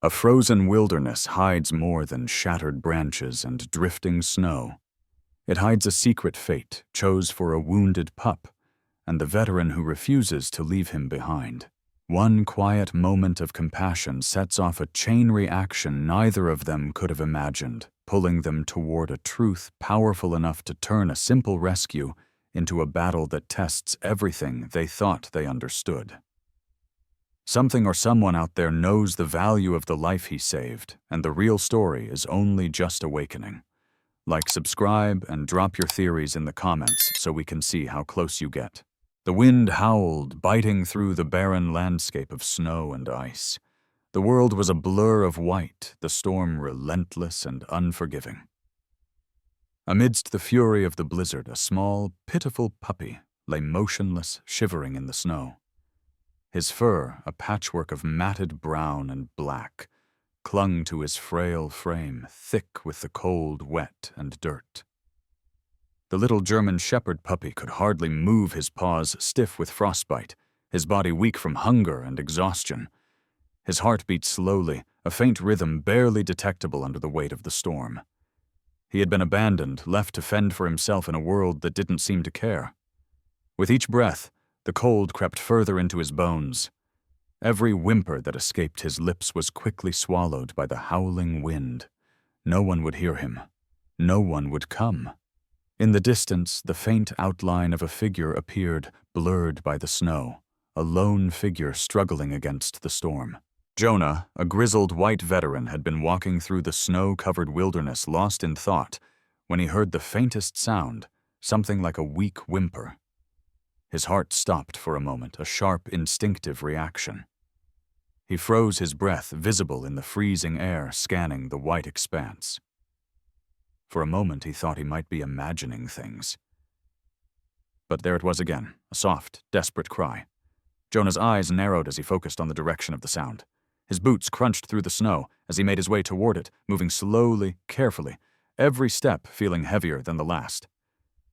A frozen wilderness hides more than shattered branches and drifting snow. It hides a secret fate chose for a wounded pup and the veteran who refuses to leave him behind. One quiet moment of compassion sets off a chain reaction neither of them could have imagined, pulling them toward a truth powerful enough to turn a simple rescue into a battle that tests everything they thought they understood. Something or someone out there knows the value of the life he saved, and the real story is only just awakening. Like, subscribe, and drop your theories in the comments so we can see how close you get. The wind howled, biting through the barren landscape of snow and ice. The world was a blur of white, the storm relentless and unforgiving. Amidst the fury of the blizzard, a small, pitiful puppy lay motionless, shivering in the snow. His fur, a patchwork of matted brown and black, clung to his frail frame, thick with the cold, wet, and dirt. The little German shepherd puppy could hardly move, his paws stiff with frostbite, his body weak from hunger and exhaustion. His heart beat slowly, a faint rhythm barely detectable under the weight of the storm. He had been abandoned, left to fend for himself in a world that didn't seem to care. With each breath, the cold crept further into his bones. Every whimper that escaped his lips was quickly swallowed by the howling wind. No one would hear him. No one would come. In the distance, the faint outline of a figure appeared, blurred by the snow, a lone figure struggling against the storm. Jonah, a grizzled white veteran, had been walking through the snow-covered wilderness, lost in thought, when he heard the faintest sound, something like a weak whimper. His heart stopped for a moment, a sharp, instinctive reaction. He froze his breath, visible in the freezing air, scanning the white expanse. For a moment he thought he might be imagining things. But there it was again, a soft, desperate cry. Jonah's eyes narrowed as he focused on the direction of the sound. His boots crunched through the snow as he made his way toward it, moving slowly, carefully, every step feeling heavier than the last.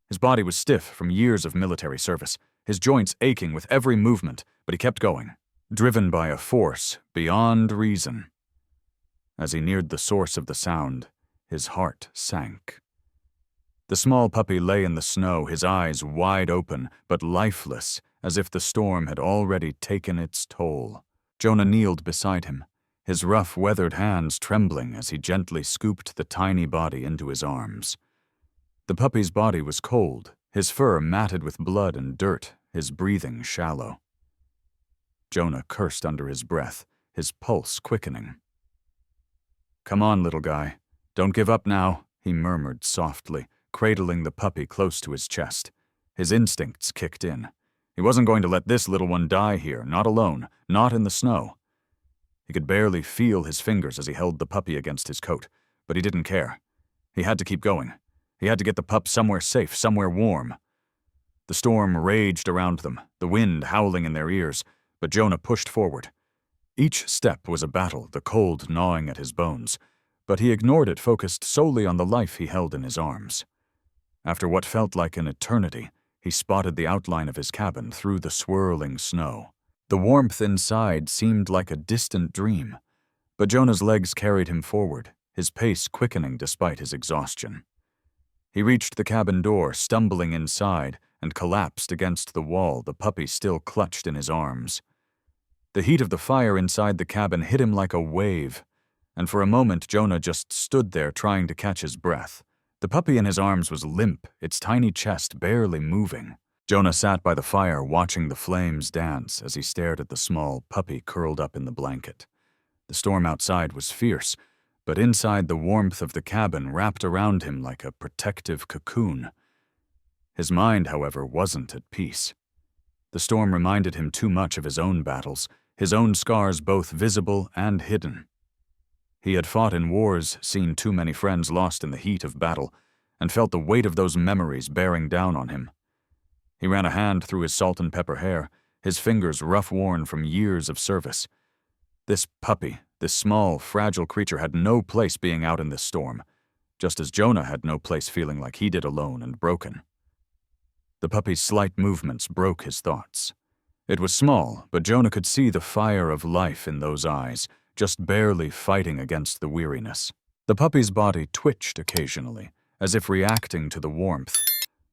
His body was stiff from years of military service, his joints aching with every movement, but he kept going, driven by a force beyond reason. As he neared the source of the sound, his heart sank. The small puppy lay in the snow, his eyes wide open, but lifeless, as if the storm had already taken its toll. Jonah kneeled beside him, his rough, weathered hands trembling as he gently scooped the tiny body into his arms. The puppy's body was cold, his fur matted with blood and dirt, his breathing shallow. Jonah cursed under his breath, his pulse quickening. "Come on, little guy. Don't give up now," he murmured softly, cradling the puppy close to his chest. His instincts kicked in. He wasn't going to let this little one die here, not alone, not in the snow. He could barely feel his fingers as he held the puppy against his coat, but he didn't care. He had to keep going. He had to get the pup somewhere safe, somewhere warm. The storm raged around them, the wind howling in their ears, but Jonah pushed forward. Each step was a battle, the cold gnawing at his bones, but he ignored it, focused solely on the life he held in his arms. After what felt like an eternity, he spotted the outline of his cabin through the swirling snow. The warmth inside seemed like a distant dream, but Jonah's legs carried him forward, his pace quickening despite his exhaustion. He reached the cabin door, stumbling inside, and collapsed against the wall, the puppy still clutched in his arms. The heat of the fire inside the cabin hit him like a wave, and for a moment Jonah just stood there trying to catch his breath. The puppy in his arms was limp, its tiny chest barely moving. Jonah sat by the fire watching the flames dance as he stared at the small puppy curled up in the blanket. The storm outside was fierce, but inside the warmth of the cabin wrapped around him like a protective cocoon. His mind, however, wasn't at peace. The storm reminded him too much of his own battles, his own scars both visible and hidden. He had fought in wars, seen too many friends lost in the heat of battle, and felt the weight of those memories bearing down on him. He ran a hand through his salt and pepper hair, his fingers rough-worn from years of service. This puppy, this small, fragile creature, had no place being out in this storm, just as Jonah had no place feeling like he did alone and broken. The puppy's slight movements broke his thoughts. It was small, but Jonah could see the fire of life in those eyes, just barely fighting against the weariness. The puppy's body twitched occasionally, as if reacting to the warmth,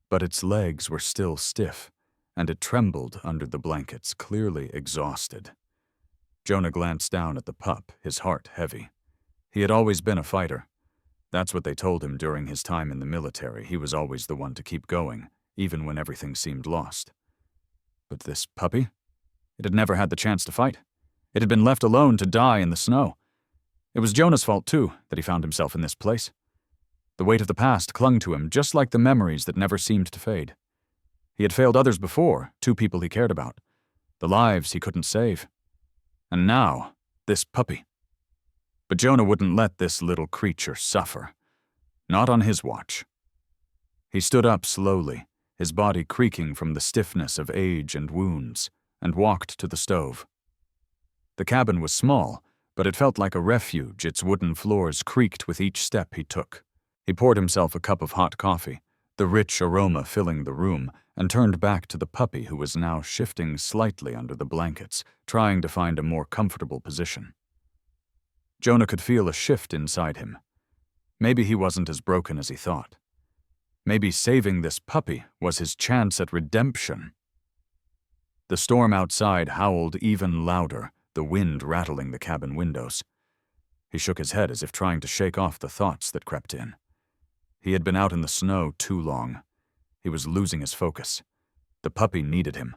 but its legs were still stiff, and it trembled under the blankets, clearly exhausted. Jonah glanced down at the pup, his heart heavy. He had always been a fighter. That's what they told him during his time in the military. He was always the one to keep going, even when everything seemed lost. But this puppy? It had never had the chance to fight. It had been left alone to die in the snow. It was Jonah's fault, too, that he found himself in this place. The weight of the past clung to him, just like the memories that never seemed to fade. He had failed others before, 2 people he cared about, the lives he couldn't save. And now, this puppy. But Jonah wouldn't let this little creature suffer. Not on his watch. He stood up slowly, his body creaking from the stiffness of age and wounds, and walked to the stove. The cabin was small, but it felt like a refuge. Its wooden floors creaked with each step he took. He poured himself a cup of hot coffee, the rich aroma filling the room, and turned back to the puppy, who was now shifting slightly under the blankets, trying to find a more comfortable position. Jonah could feel a shift inside him. Maybe he wasn't as broken as he thought. Maybe saving this puppy was his chance at redemption. The storm outside howled even louder, the wind rattling the cabin windows. He shook his head as if trying to shake off the thoughts that crept in. He had been out in the snow too long. He was losing his focus. The puppy needed him.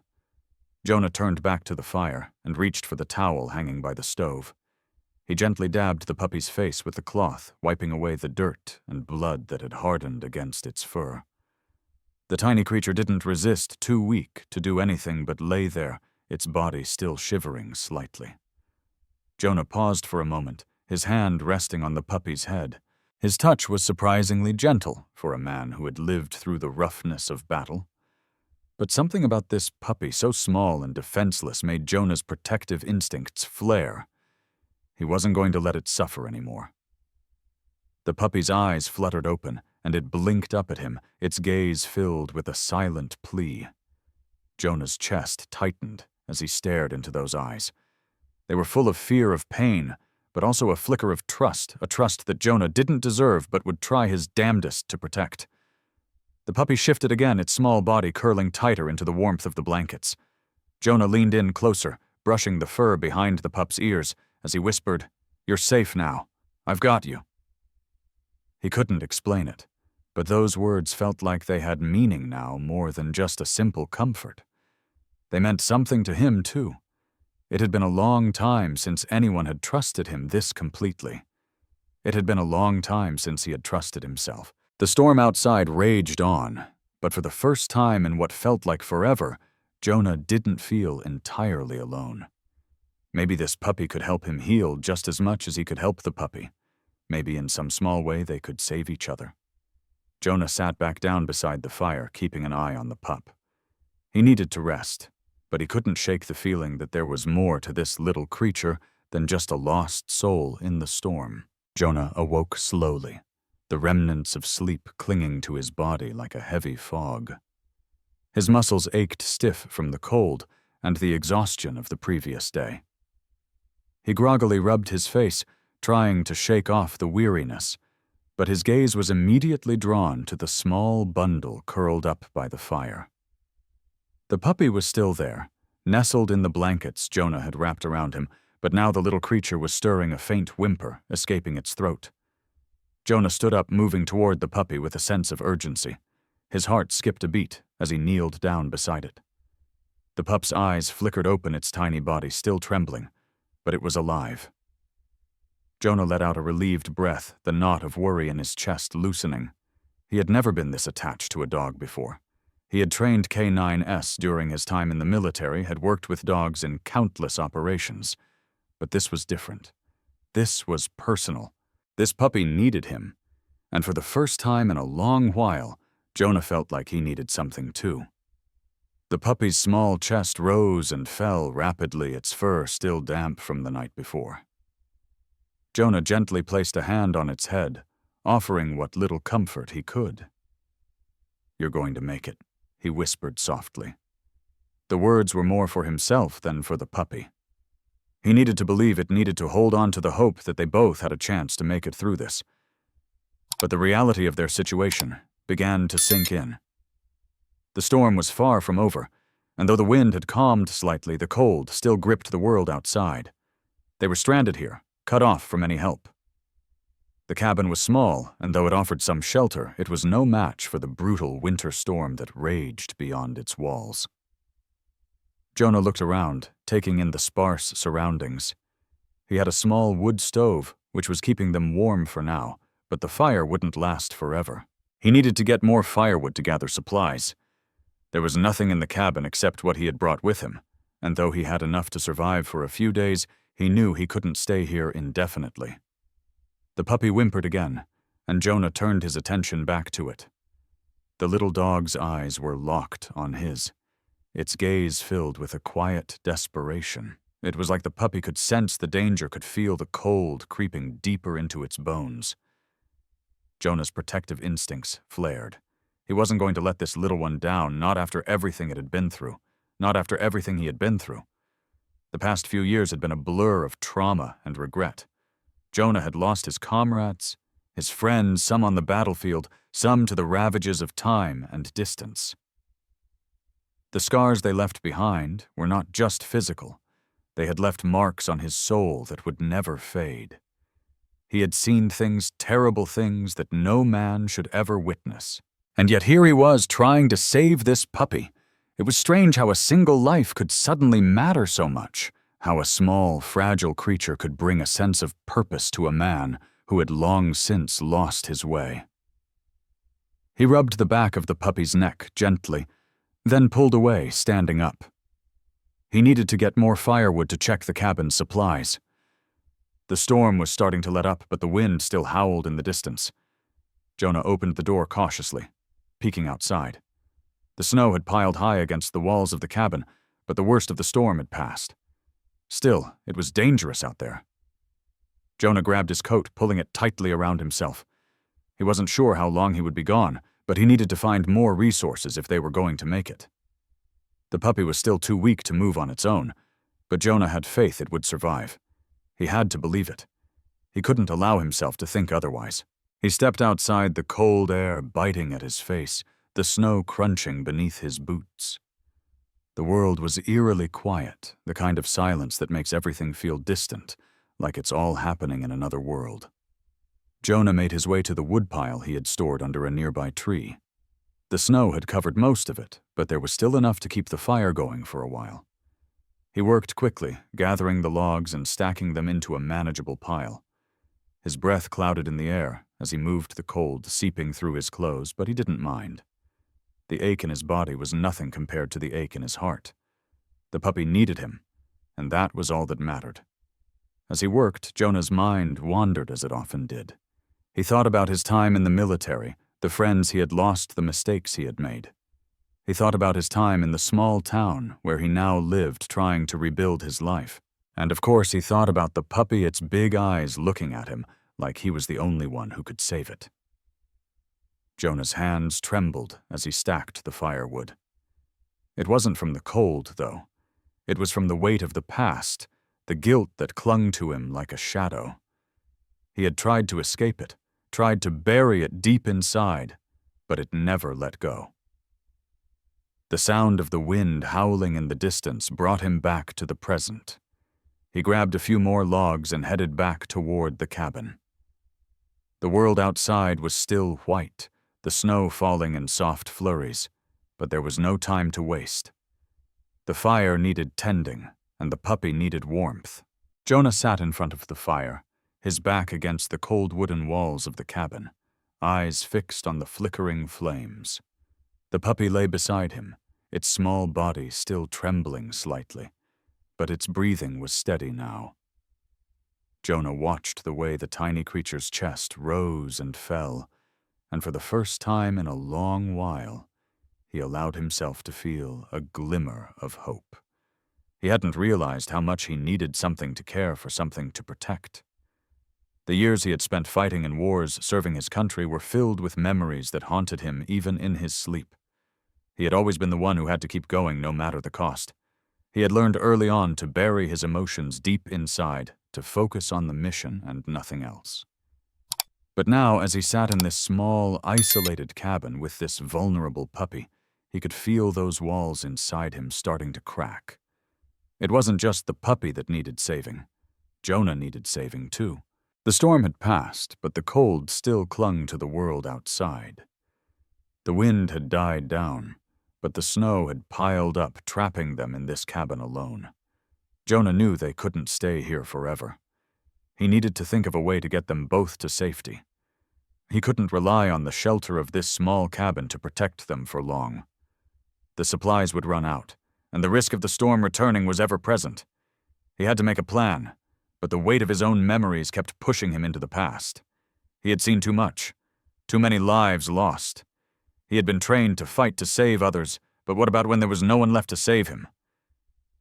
Jonah turned back to the fire and reached for the towel hanging by the stove. He gently dabbed the puppy's face with the cloth, wiping away the dirt and blood that had hardened against its fur. The tiny creature didn't resist, too weak to do anything but lay there, its body still shivering slightly. Jonah paused for a moment, his hand resting on the puppy's head. His touch was surprisingly gentle for a man who had lived through the roughness of battle. But something about this puppy, so small and defenseless, made Jonah's protective instincts flare. He wasn't going to let it suffer anymore. The puppy's eyes fluttered open, and it blinked up at him, its gaze filled with a silent plea. Jonah's chest tightened as he stared into those eyes. They were full of fear of pain, but also a flicker of trust, a trust that Jonah didn't deserve but would try his damnedest to protect. The puppy shifted again, its small body curling tighter into the warmth of the blankets. Jonah leaned in closer, brushing the fur behind the pup's ears, as he whispered, "You're safe now. I've got you." He couldn't explain it, but those words felt like they had meaning now more than just a simple comfort. They meant something to him, too. It had been a long time since anyone had trusted him this completely. It had been a long time since he had trusted himself. The storm outside raged on, but for the first time in what felt like forever, Jonah didn't feel entirely alone. Maybe this puppy could help him heal just as much as he could help the puppy. Maybe in some small way they could save each other. Jonah sat back down beside the fire, keeping an eye on the pup. He needed to rest, but he couldn't shake the feeling that there was more to this little creature than just a lost soul in the storm. Jonah awoke slowly, the remnants of sleep clinging to his body like a heavy fog. His muscles ached stiff from the cold and the exhaustion of the previous day. He groggily rubbed his face, trying to shake off the weariness, but his gaze was immediately drawn to the small bundle curled up by the fire. The puppy was still there, nestled in the blankets Jonah had wrapped around him, but now the little creature was stirring a faint whimper, escaping its throat. Jonah stood up, moving toward the puppy with a sense of urgency. His heart skipped a beat as he kneeled down beside it. The pup's eyes flickered open, its tiny body still trembling, but it was alive. Jonah let out a relieved breath, the knot of worry in his chest loosening. He had never been this attached to a dog before. He had trained K9S during his time in the military, had worked with dogs in countless operations. But this was different. This was personal. This puppy needed him. And for the first time in a long while, Jonah felt like he needed something too. The puppy's small chest rose and fell rapidly, its fur still damp from the night before. Jonah gently placed a hand on its head, offering what little comfort he could. "You're going to make it," he whispered softly. The words were more for himself than for the puppy. He needed to believe it, needed to hold on to the hope that they both had a chance to make it through this. But the reality of their situation began to sink in. The storm was far from over, and though the wind had calmed slightly, the cold still gripped the world outside. They were stranded here, cut off from any help. The cabin was small, and though it offered some shelter, it was no match for the brutal winter storm that raged beyond its walls. Jonah looked around, taking in the sparse surroundings. He had a small wood stove, which was keeping them warm for now, but the fire wouldn't last forever. He needed to get more firewood to gather supplies. There was nothing in the cabin except what he had brought with him, and though he had enough to survive for a few days, he knew he couldn't stay here indefinitely. The puppy whimpered again, and Jonah turned his attention back to it. The little dog's eyes were locked on his, its gaze filled with a quiet desperation. It was like the puppy could sense the danger, could feel the cold creeping deeper into its bones. Jonah's protective instincts flared. He wasn't going to let this little one down, not after everything it had been through, not after everything he had been through. The past few years had been a blur of trauma and regret. Jonah had lost his comrades, his friends, some on the battlefield, some to the ravages of time and distance. The scars they left behind were not just physical. They had left marks on his soul that would never fade. He had seen things, terrible things, that no man should ever witness. And yet here he was trying to save this puppy. It was strange how a single life could suddenly matter so much, how a small, fragile creature could bring a sense of purpose to a man who had long since lost his way. He rubbed the back of the puppy's neck gently, then pulled away, standing up. He needed to get more firewood to check the cabin's supplies. The storm was starting to let up, but the wind still howled in the distance. Jonah opened the door cautiously, peeking outside. The snow had piled high against the walls of the cabin, but the worst of the storm had passed. Still, it was dangerous out there. Jonah grabbed his coat, pulling it tightly around himself. He wasn't sure how long he would be gone, but he needed to find more resources if they were going to make it. The puppy was still too weak to move on its own, but Jonah had faith it would survive. He had to believe it. He couldn't allow himself to think otherwise. He stepped outside, the cold air biting at his face, the snow crunching beneath his boots. The world was eerily quiet, the kind of silence that makes everything feel distant, like it's all happening in another world. Jonah made his way to the woodpile he had stored under a nearby tree. The snow had covered most of it, but there was still enough to keep the fire going for a while. He worked quickly, gathering the logs and stacking them into a manageable pile. His breath clouded in the air as he moved the cold seeping through his clothes, but he didn't mind. The ache in his body was nothing compared to the ache in his heart. The puppy needed him, and that was all that mattered. As he worked, Jonah's mind wandered as it often did. He thought about his time in the military, the friends he had lost, the mistakes he had made. He thought about his time in the small town where he now lived, trying to rebuild his life. And of course he thought about the puppy, its big eyes looking at him like he was the only one who could save it. Jonah's hands trembled as he stacked the firewood. It wasn't from the cold, though. It was from the weight of the past, the guilt that clung to him like a shadow. He had tried to escape it, tried to bury it deep inside, but it never let go. The sound of the wind howling in the distance brought him back to the present. He grabbed a few more logs and headed back toward the cabin. The world outside was still white, the snow falling in soft flurries, but there was no time to waste. The fire needed tending, and the puppy needed warmth. Jonah sat in front of the fire, his back against the cold wooden walls of the cabin, eyes fixed on the flickering flames. The puppy lay beside him, its small body still trembling slightly, but its breathing was steady now. Jonah watched the way the tiny creature's chest rose and fell, and for the first time in a long while, he allowed himself to feel a glimmer of hope. He hadn't realized how much he needed something to care for, something to protect. The years he had spent fighting in wars, serving his country, were filled with memories that haunted him even in his sleep. He had always been the one who had to keep going no matter the cost. He had learned early on to bury his emotions deep inside, to focus on the mission and nothing else. But now, as he sat in this small, isolated cabin with this vulnerable puppy, he could feel those walls inside him starting to crack. It wasn't just the puppy that needed saving. Jonah needed saving too. The storm had passed, but the cold still clung to the world outside. The wind had died down, but the snow had piled up, trapping them in this cabin alone. Jonah knew they couldn't stay here forever. He needed to think of a way to get them both to safety. He couldn't rely on the shelter of this small cabin to protect them for long. The supplies would run out, and the risk of the storm returning was ever present. He had to make a plan, but the weight of his own memories kept pushing him into the past. He had seen too much, too many lives lost. He had been trained to fight to save others, but what about when there was no one left to save him?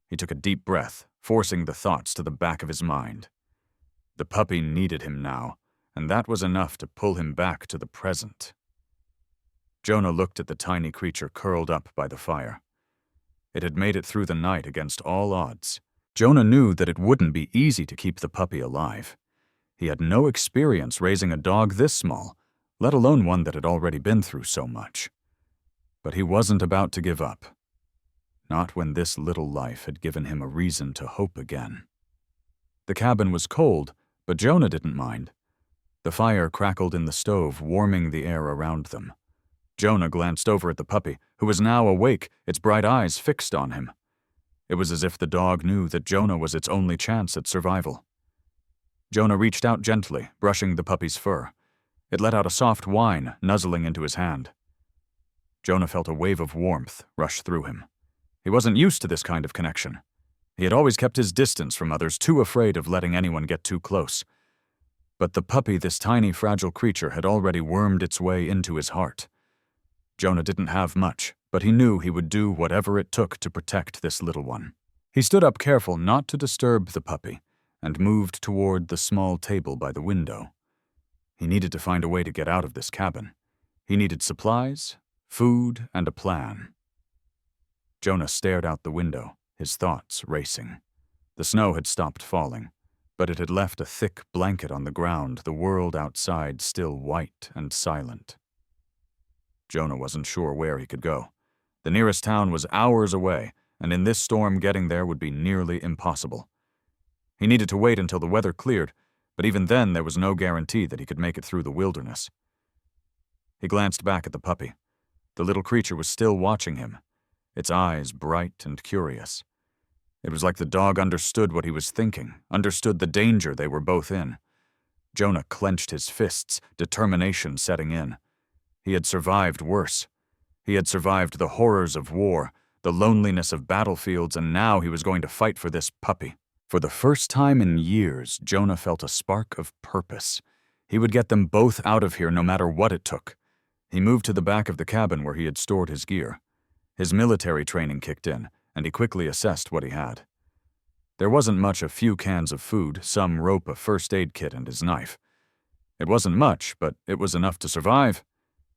He took a deep breath, forcing the thoughts to the back of his mind. The puppy needed him now, and that was enough to pull him back to the present. Jonah looked at the tiny creature curled up by the fire. It had made it through the night against all odds. Jonah knew that it wouldn't be easy to keep the puppy alive. He had no experience raising a dog this small, let alone one that had already been through so much. But he wasn't about to give up. Not when this little life had given him a reason to hope again. The cabin was cold, but Jonah didn't mind. The fire crackled in the stove, warming the air around them. Jonah glanced over at the puppy, who was now awake, its bright eyes fixed on him. It was as if the dog knew that Jonah was its only chance at survival. Jonah reached out gently, brushing the puppy's fur. It let out a soft whine, nuzzling into his hand. Jonah felt a wave of warmth rush through him. He wasn't used to this kind of connection. He had always kept his distance from others, too afraid of letting anyone get too close. But the puppy, this tiny, fragile creature, had already wormed its way into his heart. Jonah didn't have much, but he knew he would do whatever it took to protect this little one. He stood up careful not to disturb the puppy, and moved toward the small table by the window. He needed to find a way to get out of this cabin. He needed supplies, food, and a plan. Jonah stared out the window, his thoughts racing. The snow had stopped falling, but it had left a thick blanket on the ground, the world outside still white and silent. Jonah wasn't sure where he could go. The nearest town was hours away, and in this storm getting there would be nearly impossible. He needed to wait until the weather cleared, but even then there was no guarantee that he could make it through the wilderness. He glanced back at the puppy. The little creature was still watching him, its eyes bright and curious. It was like the dog understood what he was thinking, understood the danger they were both in. Jonah clenched his fists, determination setting in. He had survived worse. He had survived the horrors of war, the loneliness of battlefields, and now he was going to fight for this puppy. For the first time in years, Jonah felt a spark of purpose. He would get them both out of here no matter what it took. He moved to the back of the cabin where he had stored his gear. His military training kicked in, and he quickly assessed what he had. There wasn't much, a few cans of food, some rope, a first aid kit, and his knife. It wasn't much, but it was enough to survive.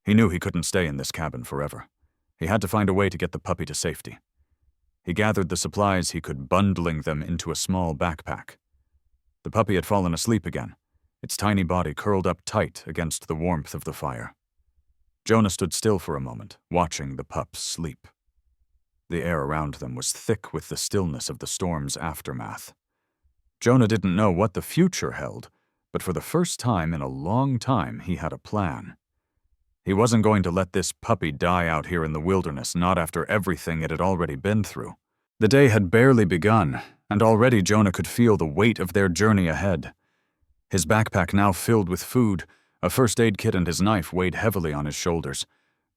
He knew he couldn't stay in this cabin forever. He had to find a way to get the puppy to safety. He gathered the supplies he could, bundling them into a small backpack. The puppy had fallen asleep again, its tiny body curled up tight against the warmth of the fire. Jonah stood still for a moment, watching the pup sleep. The air around them was thick with the stillness of the storm's aftermath. Jonah didn't know what the future held, but for the first time in a long time he had a plan. He wasn't going to let this puppy die out here in the wilderness, not after everything it had already been through. The day had barely begun, and already Jonah could feel the weight of their journey ahead. His backpack now filled with food, a first aid kit and his knife weighed heavily on his shoulders,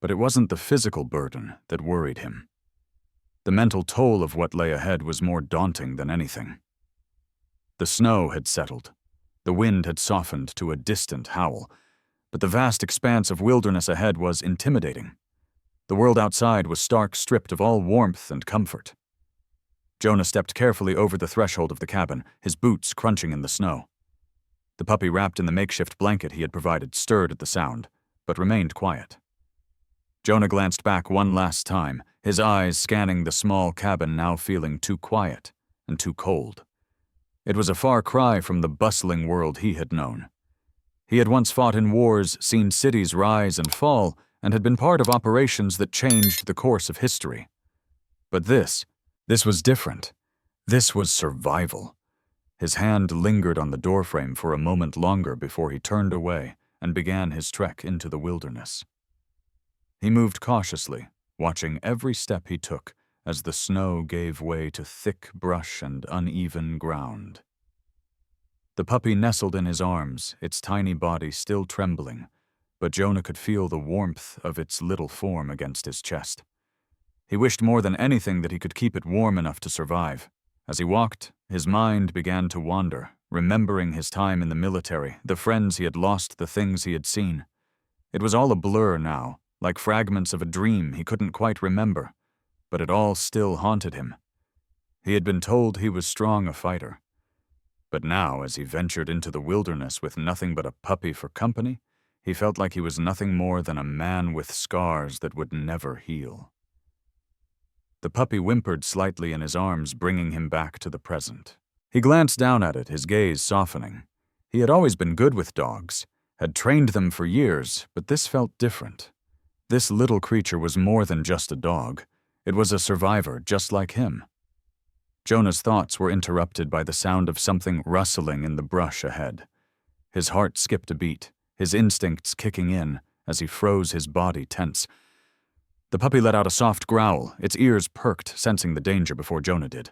but it wasn't the physical burden that worried him. The mental toll of what lay ahead was more daunting than anything. The snow had settled. The wind had softened to a distant howl, but the vast expanse of wilderness ahead was intimidating. The world outside was stark stripped of all warmth and comfort. Jonah stepped carefully over the threshold of the cabin, his boots crunching in the snow. The puppy, wrapped in the makeshift blanket he had provided, stirred at the sound, but remained quiet. Jonah glanced back one last time, his eyes scanning the small cabin now feeling too quiet and too cold. It was a far cry from the bustling world he had known. He had once fought in wars, seen cities rise and fall, and had been part of operations that changed the course of history. But this was different. This was survival. His hand lingered on the doorframe for a moment longer before he turned away and began his trek into the wilderness. He moved cautiously, watching every step he took as the snow gave way to thick brush and uneven ground. The puppy nestled in his arms, its tiny body still trembling, but Jonah could feel the warmth of its little form against his chest. He wished more than anything that he could keep it warm enough to survive. As he walked, his mind began to wander, remembering his time in the military, the friends he had lost, the things he had seen. It was all a blur now, like fragments of a dream he couldn't quite remember, but it all still haunted him. He had been told he was strong a fighter. But now, as he ventured into the wilderness with nothing but a puppy for company, he felt like he was nothing more than a man with scars that would never heal. The puppy whimpered slightly in his arms, bringing him back to the present. He glanced down at it, his gaze softening. He had always been good with dogs, had trained them for years, but this felt different. This little creature was more than just a dog. It was a survivor just like him. Jonah's thoughts were interrupted by the sound of something rustling in the brush ahead. His heart skipped a beat, his instincts kicking in as he froze, his body tense. The puppy let out a soft growl, its ears perked, sensing the danger before Jonah did.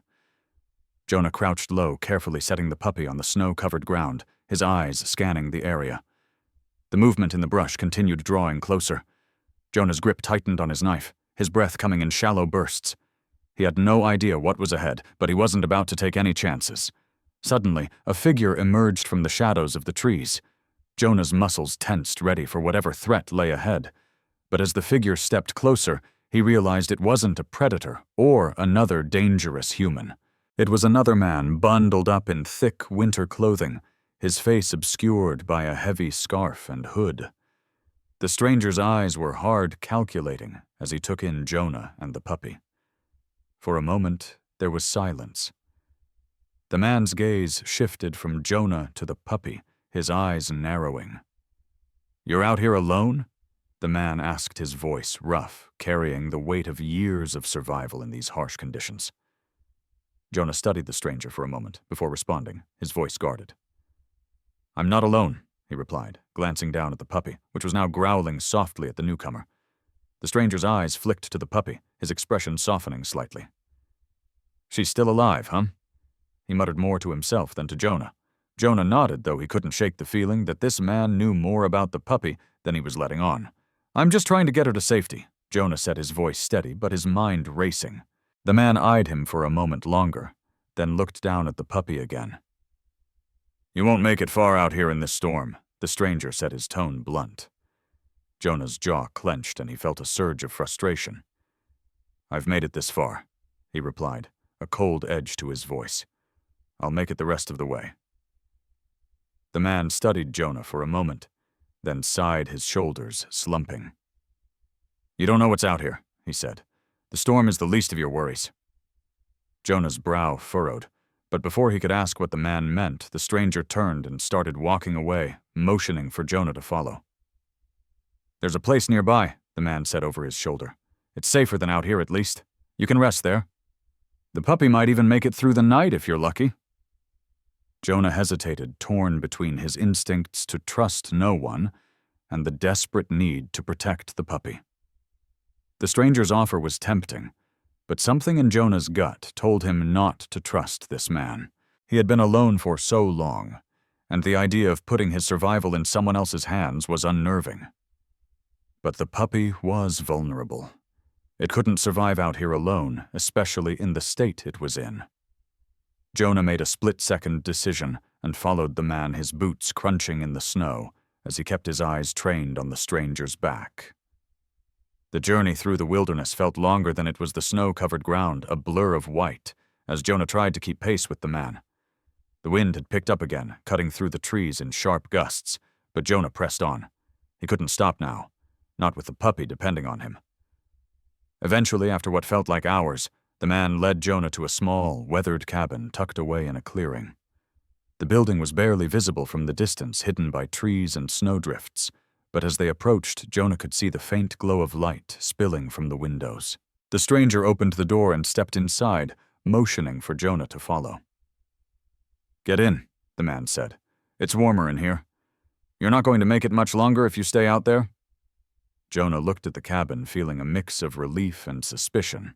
Jonah crouched low, carefully setting the puppy on the snow-covered ground, his eyes scanning the area. The movement in the brush continued, drawing closer. Jonah's grip tightened on his knife, his breath coming in shallow bursts. He had no idea what was ahead, but he wasn't about to take any chances. Suddenly, a figure emerged from the shadows of the trees. Jonah's muscles tensed, ready for whatever threat lay ahead. But as the figure stepped closer, he realized it wasn't a predator or another dangerous human. It was another man bundled up in thick winter clothing, his face obscured by a heavy scarf and hood. The stranger's eyes were hard, calculating as he took in Jonah and the puppy. For a moment, there was silence. The man's gaze shifted from Jonah to the puppy, his eyes narrowing. "You're out here alone?" the man asked, his voice rough, carrying the weight of years of survival in these harsh conditions. Jonah studied the stranger for a moment before responding, his voice guarded. "I'm not alone," he replied, glancing down at the puppy, which was now growling softly at the newcomer. The stranger's eyes flicked to the puppy, his expression softening slightly. "She's still alive, huh?" He muttered more to himself than to Jonah. Jonah nodded, though he couldn't shake the feeling that this man knew more about the puppy than he was letting on. "I'm just trying to get her to safety," Jonah said, his voice steady, but his mind racing. The man eyed him for a moment longer, then looked down at the puppy again. "You won't make it far out here in this storm," the stranger said, his tone blunt. Jonah's jaw clenched and he felt a surge of frustration. "I've made it this far," he replied, a cold edge to his voice. "I'll make it the rest of the way." The man studied Jonah for a moment, then sighed, his shoulders slumping. "You don't know what's out here," he said. "The storm is the least of your worries." Jonah's brow furrowed, but before he could ask what the man meant, the stranger turned and started walking away, motioning for Jonah to follow. "There's a place nearby," the man said over his shoulder. "It's safer than out here, at least. You can rest there. The puppy might even make it through the night if you're lucky." Jonah hesitated, torn between his instincts to trust no one and the desperate need to protect the puppy. The stranger's offer was tempting, but something in Jonah's gut told him not to trust this man. He had been alone for so long, and the idea of putting his survival in someone else's hands was unnerving. But the puppy was vulnerable. It couldn't survive out here alone, especially in the state it was in. Jonah made a split-second decision and followed the man, his boots crunching in the snow, as he kept his eyes trained on the stranger's back. The journey through the wilderness felt longer than it was the snow-covered ground, a blur of white, as Jonah tried to keep pace with the man. The wind had picked up again, cutting through the trees in sharp gusts, but Jonah pressed on. He couldn't stop now, not with the puppy depending on him. Eventually, after what felt like hours, the man led Jonah to a small, weathered cabin tucked away in a clearing. The building was barely visible from the distance, hidden by trees and snowdrifts, but as they approached, Jonah could see the faint glow of light spilling from the windows. The stranger opened the door and stepped inside, motioning for Jonah to follow. "Get in," the man said. "It's warmer in here. You're not going to make it much longer if you stay out there?" Jonah looked at the cabin, feeling a mix of relief and suspicion.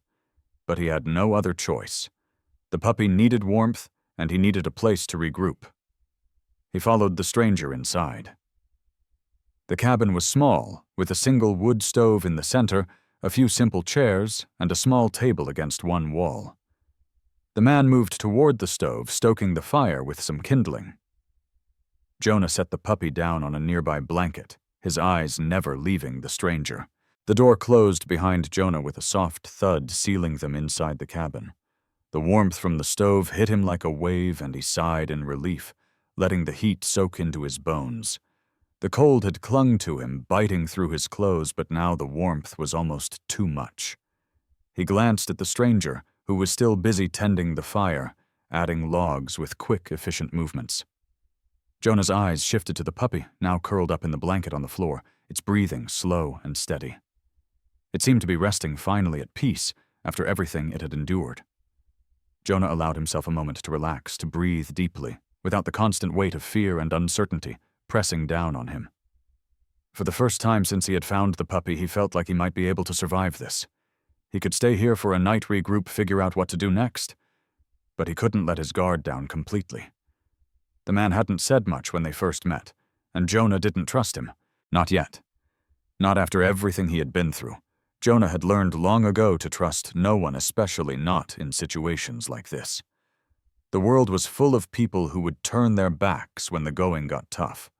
But he had no other choice. The puppy needed warmth, and he needed a place to regroup. He followed the stranger inside. The cabin was small, with a single wood stove in the center, a few simple chairs, and a small table against one wall. The man moved toward the stove, stoking the fire with some kindling. Jonah set the puppy down on a nearby blanket, his eyes never leaving the stranger. The door closed behind Jonah with a soft thud, sealing them inside the cabin. The warmth from the stove hit him like a wave, and he sighed in relief, letting the heat soak into his bones. The cold had clung to him, biting through his clothes, but now the warmth was almost too much. He glanced at the stranger, who was still busy tending the fire, adding logs with quick, efficient movements. Jonah's eyes shifted to the puppy, now curled up in the blanket on the floor, its breathing slow and steady. It seemed to be resting finally at peace after everything it had endured. Jonah allowed himself a moment to relax, to breathe deeply, without the constant weight of fear and uncertainty pressing down on him. For the first time since he had found the puppy, he felt like he might be able to survive this. He could stay here for a night, regroup, figure out what to do next. But he couldn't let his guard down completely. The man hadn't said much when they first met, and Jonah didn't trust him. Not yet. Not after everything he had been through. Jonah had learned long ago to trust no one, especially not in situations like this. The world was full of people who would turn their backs when the going got tough.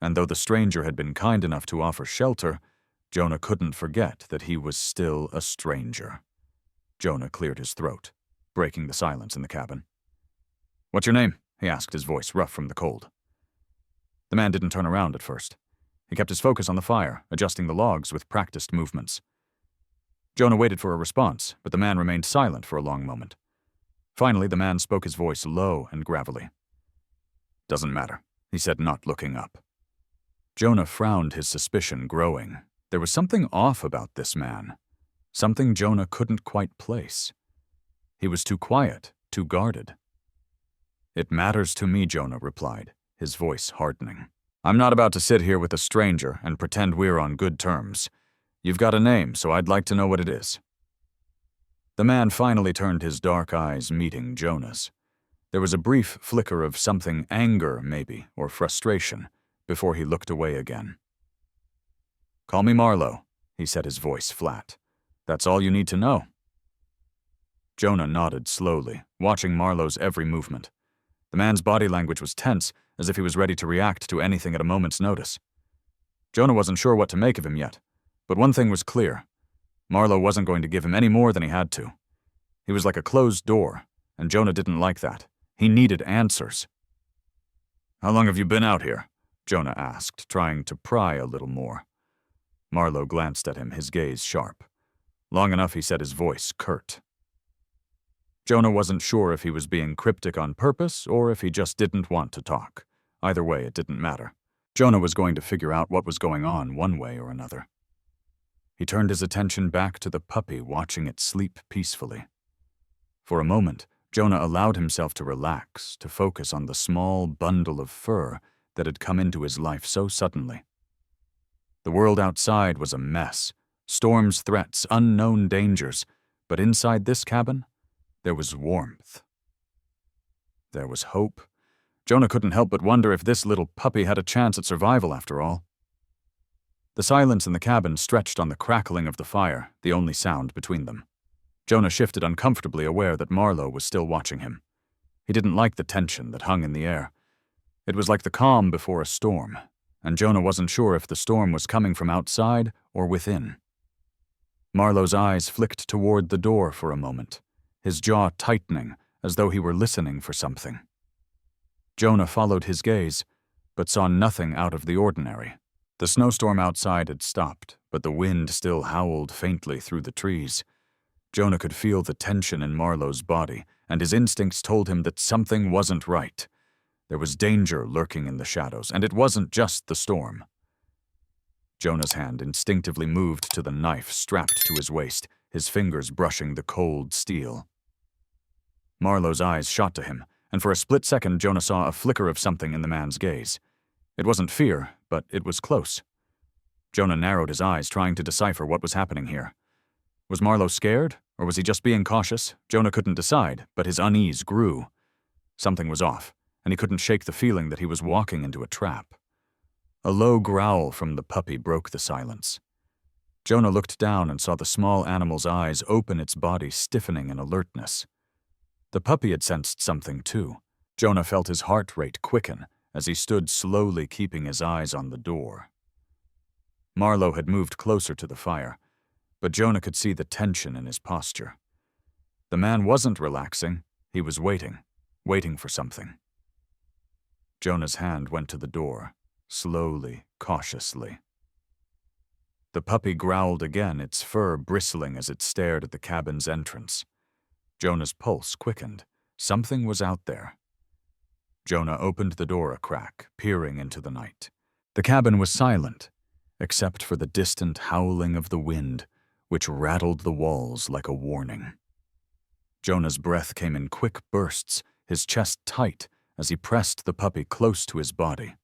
And though the stranger had been kind enough to offer shelter, Jonah couldn't forget that he was still a stranger. Jonah cleared his throat, breaking the silence in the cabin. "What's your name?" he asked, his voice rough from the cold. The man didn't turn around at first. He kept his focus on the fire, adjusting the logs with practiced movements. Jonah waited for a response, but the man remained silent for a long moment. Finally, the man spoke, his voice low and gravelly. "Doesn't matter," he said, not looking up. Jonah frowned, his suspicion growing. There was something off about this man. Something Jonah couldn't quite place. He was too quiet, too guarded. "It matters to me," Jonah replied, his voice hardening. "I'm not about to sit here with a stranger and pretend we're on good terms. You've got a name, so I'd like to know what it is." The man finally turned, his dark eyes meeting Jonah's. There was a brief flicker of something, anger maybe, or frustration, before he looked away again. "Call me Marlowe," he said, his voice flat. "That's all you need to know." Jonah nodded slowly, watching Marlowe's every movement. The man's body language was tense, as if he was ready to react to anything at a moment's notice. Jonah wasn't sure what to make of him yet, but one thing was clear. Marlowe wasn't going to give him any more than he had to. He was like a closed door, and Jonah didn't like that. He needed answers. "How long have you been out here?" Jonah asked, trying to pry a little more. Marlowe glanced at him, his gaze sharp. "Long enough," he said, his voice curt. Jonah wasn't sure if he was being cryptic on purpose or if he just didn't want to talk. Either way, it didn't matter. Jonah was going to figure out what was going on one way or another. He turned his attention back to the puppy, watching it sleep peacefully. For a moment, Jonah allowed himself to relax, to focus on the small bundle of fur that had come into his life so suddenly. The world outside was a mess, storms, threats, unknown dangers, but inside this cabin, there was warmth. There was hope. Jonah couldn't help but wonder if this little puppy had a chance at survival after all. The silence in the cabin stretched on the crackling of the fire, the only sound between them. Jonah shifted uncomfortably, aware that Marlowe was still watching him. He didn't like the tension that hung in the air. It was like the calm before a storm, and Jonah wasn't sure if the storm was coming from outside or within. Marlowe's eyes flicked toward the door for a moment, his jaw tightening as though he were listening for something. Jonah followed his gaze, but saw nothing out of the ordinary. The snowstorm outside had stopped, but the wind still howled faintly through the trees. Jonah could feel the tension in Marlowe's body, and his instincts told him that something wasn't right. There was danger lurking in the shadows, and it wasn't just the storm. Jonah's hand instinctively moved to the knife strapped to his waist, his fingers brushing the cold steel. Marlowe's eyes shot to him, and for a split second Jonah saw a flicker of something in the man's gaze. It wasn't fear, but it was close. Jonah narrowed his eyes, trying to decipher what was happening here. Was Marlowe scared, or was he just being cautious? Jonah couldn't decide, but his unease grew. Something was off, and he couldn't shake the feeling that he was walking into a trap. A low growl from the puppy broke the silence. Jonah looked down and saw the small animal's eyes open, its body stiffening in alertness. The puppy had sensed something too. Jonah felt his heart rate quicken as he stood slowly, keeping his eyes on the door. Marlowe had moved closer to the fire, but Jonah could see the tension in his posture. The man wasn't relaxing, he was waiting for something. Jonah's hand went to the door, slowly, cautiously. The puppy growled again, its fur bristling as it stared at the cabin's entrance. Jonah's pulse quickened. Something was out there. Jonah opened the door a crack, peering into the night. The cabin was silent, except for the distant howling of the wind, which rattled the walls like a warning. Jonah's breath came in quick bursts, his chest tight as he pressed the puppy close to his body.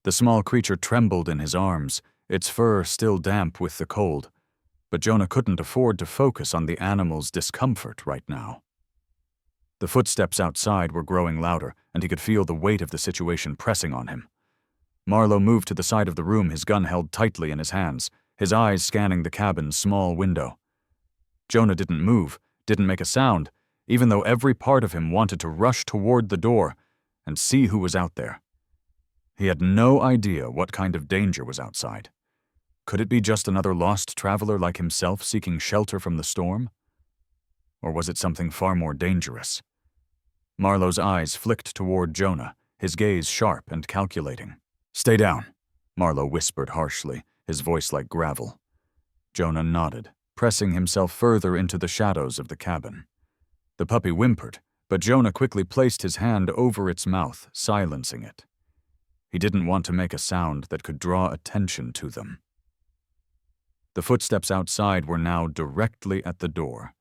The small creature trembled in his arms, its fur still damp with the cold, but Jonah couldn't afford to focus on the animal's discomfort right now. The footsteps outside were growing louder, and he could feel the weight of the situation pressing on him. Marlowe moved to the side of the room, his gun held tightly in his hands, his eyes scanning the cabin's small window. Jonah didn't move, didn't make a sound, even though every part of him wanted to rush toward the door and see who was out there. He had no idea what kind of danger was outside. Could it be just another lost traveler like himself seeking shelter from the storm? Or was it something far more dangerous? Marlowe's eyes flicked toward Jonah, his gaze sharp and calculating. "Stay down," Marlowe whispered harshly, his voice like gravel. Jonah nodded, pressing himself further into the shadows of the cabin. The puppy whimpered, but Jonah quickly placed his hand over its mouth, silencing it. He didn't want to make a sound that could draw attention to them. The footsteps outside were now directly at the door,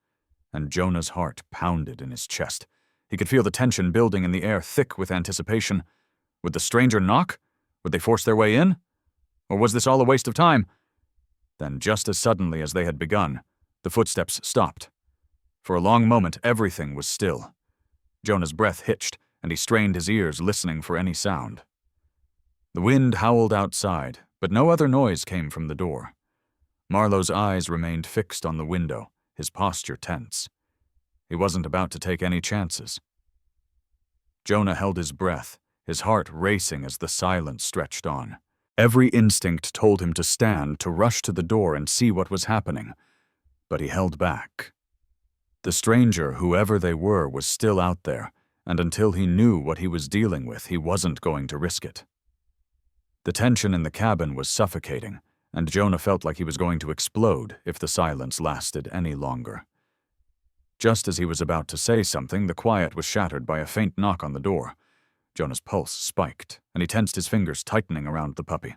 and Jonah's heart pounded in his chest. He could feel the tension building in the air, thick with anticipation. Would the stranger knock? Would they force their way in? Or was this all a waste of time? Then, just as suddenly as they had begun, the footsteps stopped. For a long moment, everything was still. Jonah's breath hitched, and he strained his ears, listening for any sound. The wind howled outside, but no other noise came from the door. Marlowe's eyes remained fixed on the window, his posture tense. He wasn't about to take any chances. Jonah held his breath, his heart racing as the silence stretched on. Every instinct told him to stand, to rush to the door and see what was happening, but he held back. The stranger, whoever they were, was still out there, and until he knew what he was dealing with, he wasn't going to risk it. The tension in the cabin was suffocating, and Jonah felt like he was going to explode if the silence lasted any longer. Just as he was about to say something, the quiet was shattered by a faint knock on the door. Jonah's pulse spiked, and he tensed his fingers, tightening around the puppy.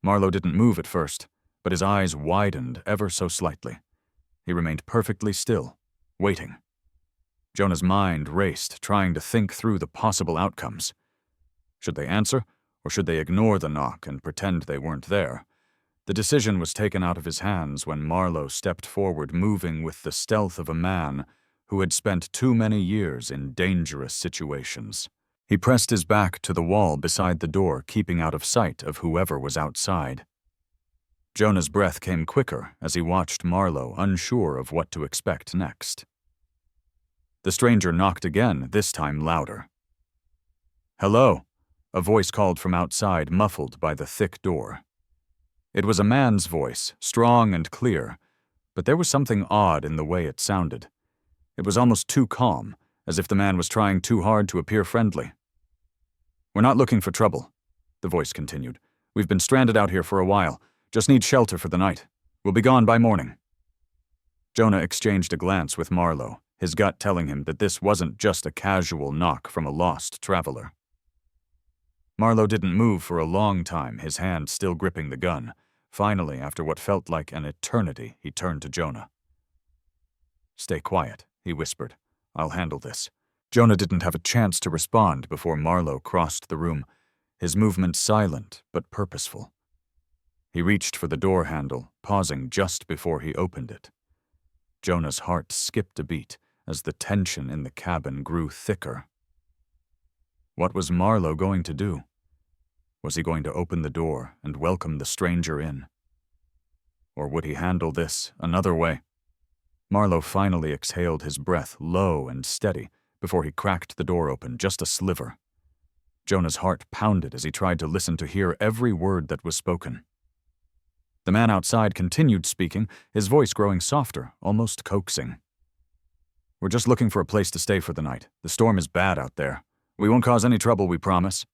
Marlowe didn't move at first, but his eyes widened ever so slightly. He remained perfectly still, waiting. Jonah's mind raced, trying to think through the possible outcomes. Should they answer, or should they ignore the knock and pretend they weren't there? The decision was taken out of his hands when Marlowe stepped forward, moving with the stealth of a man who had spent too many years in dangerous situations. He pressed his back to the wall beside the door, keeping out of sight of whoever was outside. Jonah's breath came quicker as he watched Marlowe, unsure of what to expect next. The stranger knocked again, this time louder. "Hello," a voice called from outside, muffled by the thick door. It was a man's voice, strong and clear, but there was something odd in the way it sounded. It was almost too calm, as if the man was trying too hard to appear friendly. "We're not looking for trouble," the voice continued, We've been stranded out here for a while. Just need shelter for the night. We'll be gone by morning." Jonah exchanged a glance with Marlowe, his gut telling him that this wasn't just a casual knock from a lost traveler. Marlowe didn't move for a long time, his hand still gripping the gun. Finally, after what felt like an eternity, he turned to Jonah. "Stay quiet," he whispered. "I'll handle this." Jonah didn't have a chance to respond before Marlowe crossed the room, his movements silent but purposeful. He reached for the door handle, pausing just before he opened it. Jonah's heart skipped a beat as the tension in the cabin grew thicker. What was Marlowe going to do? Was he going to open the door and welcome the stranger in? Or would he handle this another way? Marlowe finally exhaled his breath low and steady before he cracked the door open just a sliver. Jonah's heart pounded as he tried to listen to hear every word that was spoken. The man outside continued speaking, his voice growing softer, almost coaxing. "We're just looking for a place to stay for the night. The storm is bad out there. We won't cause any trouble, we promise."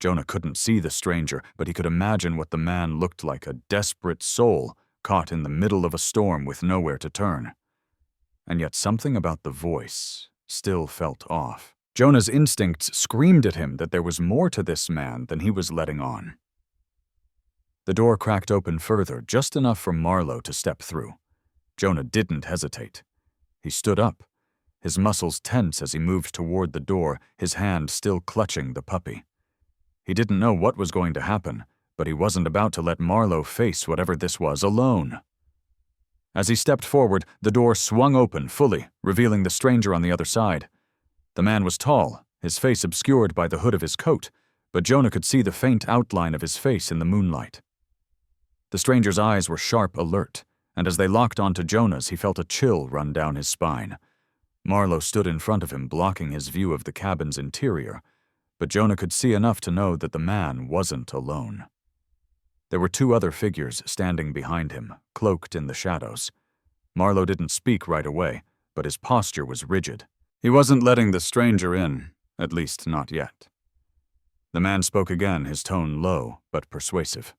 Jonah couldn't see the stranger, but he could imagine what the man looked like, a desperate soul caught in the middle of a storm with nowhere to turn. And yet something about the voice still felt off. Jonah's instincts screamed at him that there was more to this man than he was letting on. The door cracked open further, just enough for Marlowe to step through. Jonah didn't hesitate. He stood up, his muscles tense as he moved toward the door, his hand still clutching the puppy. He didn't know what was going to happen, but he wasn't about to let Marlowe face whatever this was alone. As he stepped forward, the door swung open fully, revealing the stranger on the other side. The man was tall, his face obscured by the hood of his coat, but Jonah could see the faint outline of his face in the moonlight. The stranger's eyes were sharp, alert, and as they locked onto Jonah's, he felt a chill run down his spine. Marlowe stood in front of him, blocking his view of the cabin's interior, but Jonah could see enough to know that the man wasn't alone. There were two other figures standing behind him, cloaked in the shadows. Marlowe didn't speak right away, but his posture was rigid. He wasn't letting the stranger in, at least not yet. The man spoke again, his tone low but persuasive.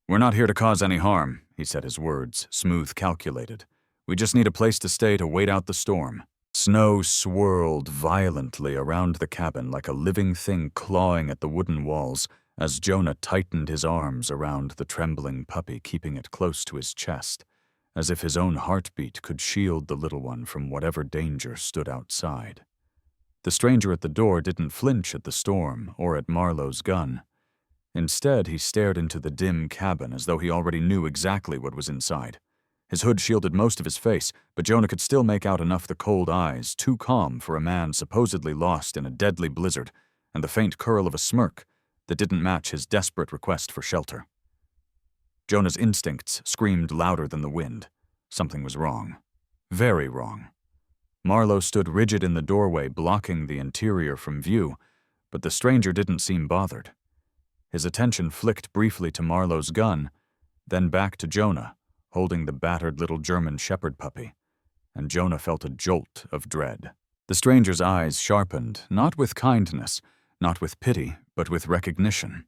"We're not here to cause any harm," he said, his words smooth, calculated. "We just need a place to stay to wait out the storm." Snow swirled violently around the cabin like a living thing clawing at the wooden walls as Jonah tightened his arms around the trembling puppy, keeping it close to his chest, as if his own heartbeat could shield the little one from whatever danger stood outside. The stranger at the door didn't flinch at the storm or at Marlowe's gun. Instead, he stared into the dim cabin as though he already knew exactly what was inside. His hood shielded most of his face, but Jonah could still make out enough the cold eyes, too calm for a man supposedly lost in a deadly blizzard, and the faint curl of a smirk that didn't match his desperate request for shelter. Jonah's instincts screamed louder than the wind. Something was wrong. Very wrong. Marlowe stood rigid in the doorway, blocking the interior from view, but the stranger didn't seem bothered. His attention flicked briefly to Marlowe's gun, then back to Jonah, holding the battered little German shepherd puppy, and Jonah felt a jolt of dread. The stranger's eyes sharpened, not with kindness, not with pity, but with recognition.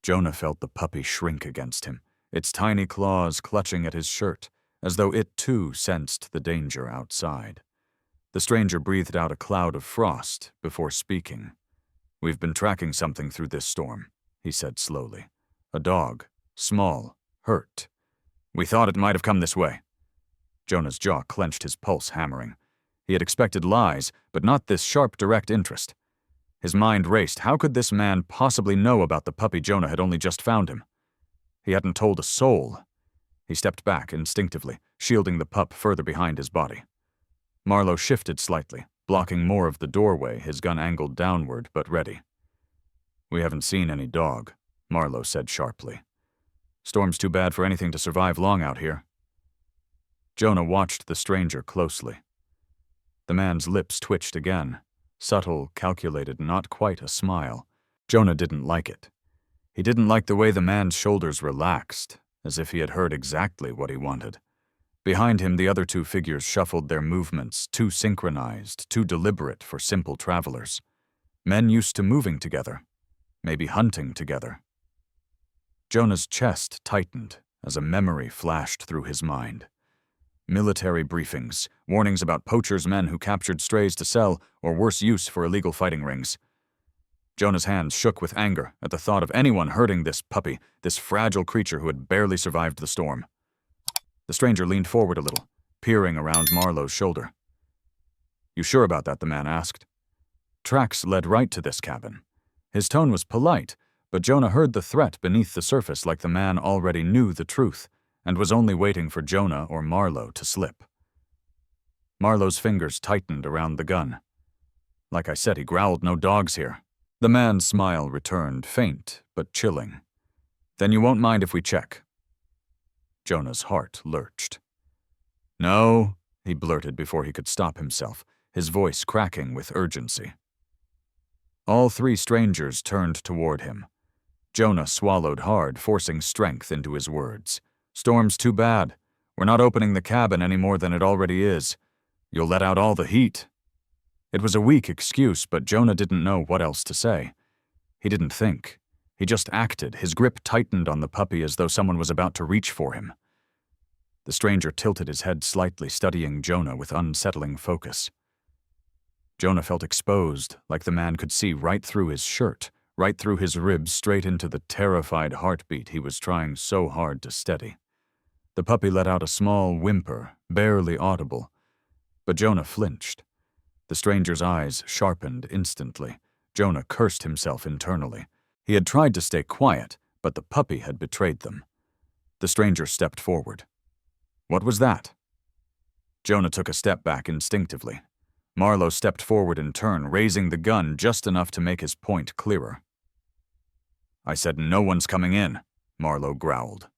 Jonah felt the puppy shrink against him, its tiny claws clutching at his shirt, as though it too sensed the danger outside. The stranger breathed out a cloud of frost before speaking. "We've been tracking something through this storm," he said slowly. "A dog, small, hurt. We thought it might have come this way." Jonah's jaw clenched, his pulse hammering. He had expected lies, but not this sharp, direct interest. His mind raced. How could this man possibly know about the puppy Jonah had only just found him? He hadn't told a soul. He stepped back instinctively, shielding the pup further behind his body. Marlowe shifted slightly, blocking more of the doorway, his gun angled downward but ready. "We haven't seen any dog," Marlowe said sharply. "Storm's too bad for anything to survive long out here." Jonah watched the stranger closely. The man's lips twitched again, subtle, calculated, not quite a smile. Jonah didn't like it. He didn't like the way the man's shoulders relaxed, as if he had heard exactly what he wanted. Behind him, the other two figures shuffled their movements, too synchronized, too deliberate for simple travelers. Men used to moving together, maybe hunting together, Jonah's chest tightened as a memory flashed through his mind. Military briefings, warnings about poachers' men who captured strays to sell or worse use for illegal fighting rings. Jonah's hands shook with anger at the thought of anyone hurting this puppy, this fragile creature who had barely survived the storm. The stranger leaned forward a little, peering around Marlowe's shoulder. "You sure about that?" the man asked. Tracks led right to this cabin. His tone was polite, but Jonah heard the threat beneath the surface like the man already knew the truth and was only waiting for Jonah or Marlowe to slip. Marlowe's fingers tightened around the gun. "Like I said, he growled, no dogs here." The man's smile returned, faint but chilling. "Then you won't mind if we check?" Jonah's heart lurched. "No," he blurted before he could stop himself, his voice cracking with urgency. All three strangers turned toward him. Jonah swallowed hard, forcing strength into his words. "Storm's too bad. We're not opening the cabin any more than it already is. You'll let out all the heat." It was a weak excuse, but Jonah didn't know what else to say. He didn't think. He just acted, his grip tightened on the puppy as though someone was about to reach for him. The stranger tilted his head slightly, studying Jonah with unsettling focus. Jonah felt exposed, like the man could see right through his shirt, right through his ribs, straight into the terrified heartbeat he was trying so hard to steady. The puppy let out a small whimper, barely audible, but Jonah flinched. The stranger's eyes sharpened instantly. Jonah cursed himself internally. He had tried to stay quiet, but the puppy had betrayed them. The stranger stepped forward. "What was that?" Jonah took a step back instinctively. Marlowe stepped forward in turn, raising the gun just enough to make his point clearer. "I said no one's coming in," Marlowe growled.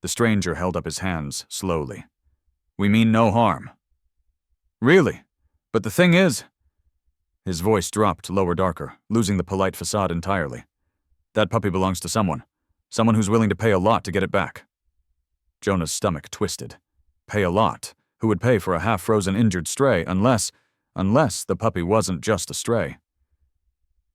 The stranger held up his hands slowly. "We mean no harm." "Really? But the thing is—" His voice dropped lower darker, losing the polite facade entirely. "That puppy belongs to someone. Someone who's willing to pay a lot to get it back." Jonah's stomach twisted. Pay a lot? Who would pay for a half-frozen injured stray unless the puppy wasn't just a stray?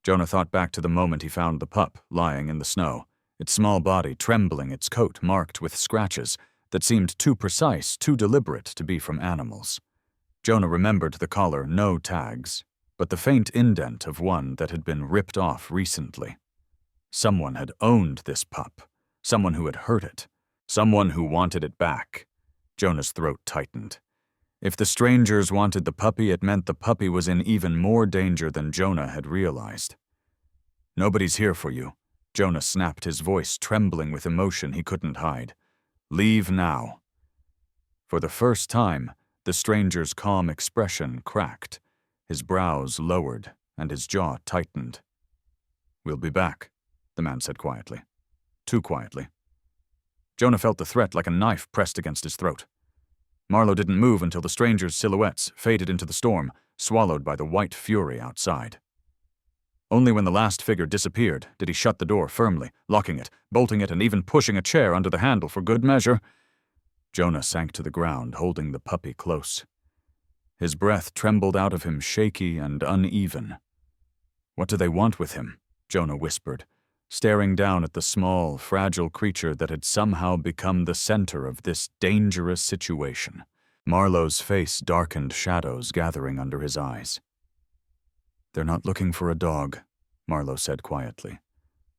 Jonah thought back to the moment he found the pup lying in the snow, its small body trembling, its coat marked with scratches that seemed too precise, too deliberate to be from animals. Jonah remembered the collar, no tags, but the faint indent of one that had been ripped off recently. Someone had owned this pup, someone who had hurt it, someone who wanted it back. Jonah's throat tightened. If the strangers wanted the puppy, it meant the puppy was in even more danger than Jonah had realized. "Nobody's here for you," Jonah snapped, his voice trembling with emotion he couldn't hide. "Leave now." For the first time, the stranger's calm expression cracked. His brows lowered and his jaw tightened. "We'll be back," the man said quietly. Too quietly. Jonah felt the threat like a knife pressed against his throat. Marlowe didn't move until the stranger's silhouettes faded into the storm, swallowed by the white fury outside. Only when the last figure disappeared did he shut the door firmly, locking it, bolting it, and even pushing a chair under the handle for good measure. Jonah sank to the ground, holding the puppy close. His breath trembled out of him, shaky and uneven. "What do they want with him?" Jonah whispered, staring down at the small, fragile creature that had somehow become the center of this dangerous situation. Marlowe's face darkened, shadows gathering under his eyes. "They're not looking for a dog," Marlowe said quietly.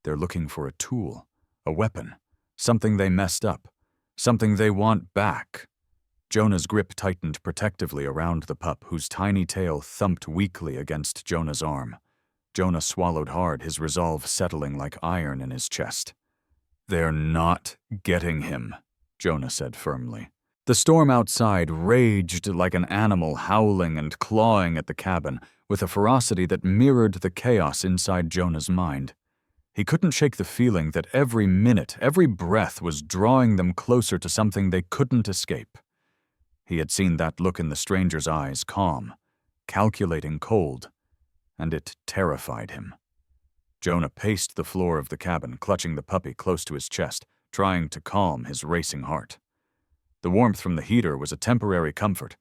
"They're looking for a tool, a weapon, something they messed up, something they want back." Jonah's grip tightened protectively around the pup, whose tiny tail thumped weakly against Jonah's arm. Jonah swallowed hard, his resolve settling like iron in his chest. "They're not getting him," Jonah said firmly. The storm outside raged like an animal, howling and clawing at the cabin with a ferocity that mirrored the chaos inside Jonah's mind. He couldn't shake the feeling that every minute, every breath was drawing them closer to something they couldn't escape. He had seen that look in the stranger's eyes, calm, calculating, cold, and it terrified him. Jonah paced the floor of the cabin, clutching the puppy close to his chest, trying to calm his racing heart. The warmth from the heater was a temporary comfort,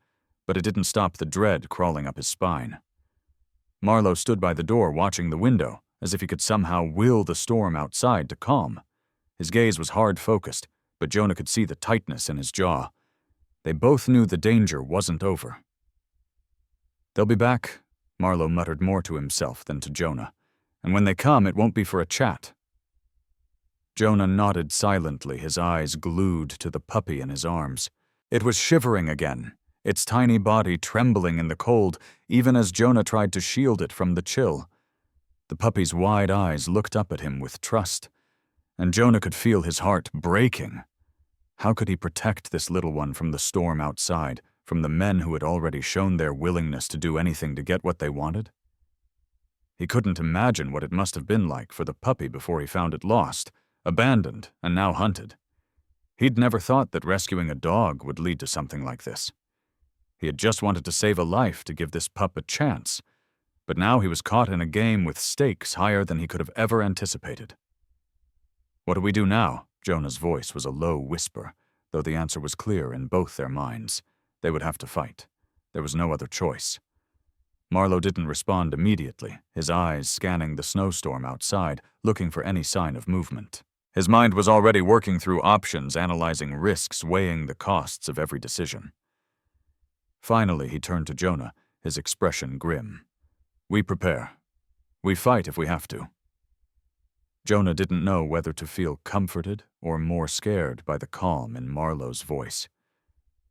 but it didn't stop the dread crawling up his spine. Marlowe stood by the door watching the window, as if he could somehow will the storm outside to calm. His gaze was hard-focused, but Jonah could see the tightness in his jaw. They both knew the danger wasn't over. "They'll be back," Marlowe muttered more to himself than to Jonah. "And when they come, it won't be for a chat." Jonah nodded silently, his eyes glued to the puppy in his arms. It was shivering again, its tiny body trembling in the cold, even as Jonah tried to shield it from the chill. The puppy's wide eyes looked up at him with trust, and Jonah could feel his heart breaking. How could he protect this little one from the storm outside, from the men who had already shown their willingness to do anything to get what they wanted? He couldn't imagine what it must have been like for the puppy before he found it lost, abandoned, and now hunted. He'd never thought that rescuing a dog would lead to something like this. He had just wanted to save a life to give this pup a chance, but now he was caught in a game with stakes higher than he could have ever anticipated. "What do we do now?" Jonah's voice was a low whisper, though the answer was clear in both their minds. They would have to fight. There was no other choice. Marlowe didn't respond immediately, his eyes scanning the snowstorm outside, looking for any sign of movement. His mind was already working through options, analyzing risks, weighing the costs of every decision. Finally, he turned to Jonah, his expression grim. "We prepare. We fight if we have to." Jonah didn't know whether to feel comforted or more scared by the calm in Marlowe's voice.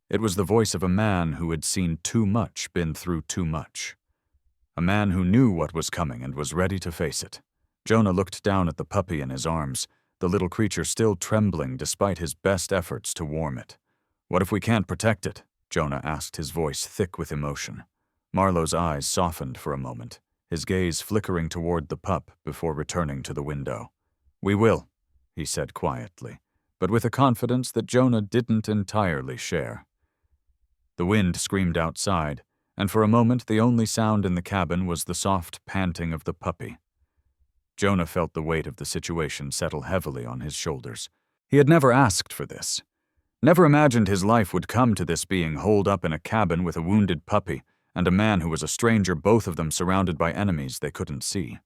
It was the voice of a man who had seen too much, been through too much. A man who knew what was coming and was ready to face it. Jonah looked down at the puppy in his arms, the little creature still trembling despite his best efforts to warm it. "What if we can't protect it?" Jonah asked, his voice thick with emotion. Marlowe's eyes softened for a moment, his gaze flickering toward the pup before returning to the window. "We will," he said quietly, but with a confidence that Jonah didn't entirely share. The wind screamed outside, and for a moment the only sound in the cabin was the soft panting of the puppy. Jonah felt the weight of the situation settle heavily on his shoulders. He had never asked for this. Never imagined his life would come to this, being holed up in a cabin with a wounded puppy and a man who was a stranger, both of them surrounded by enemies they couldn't see.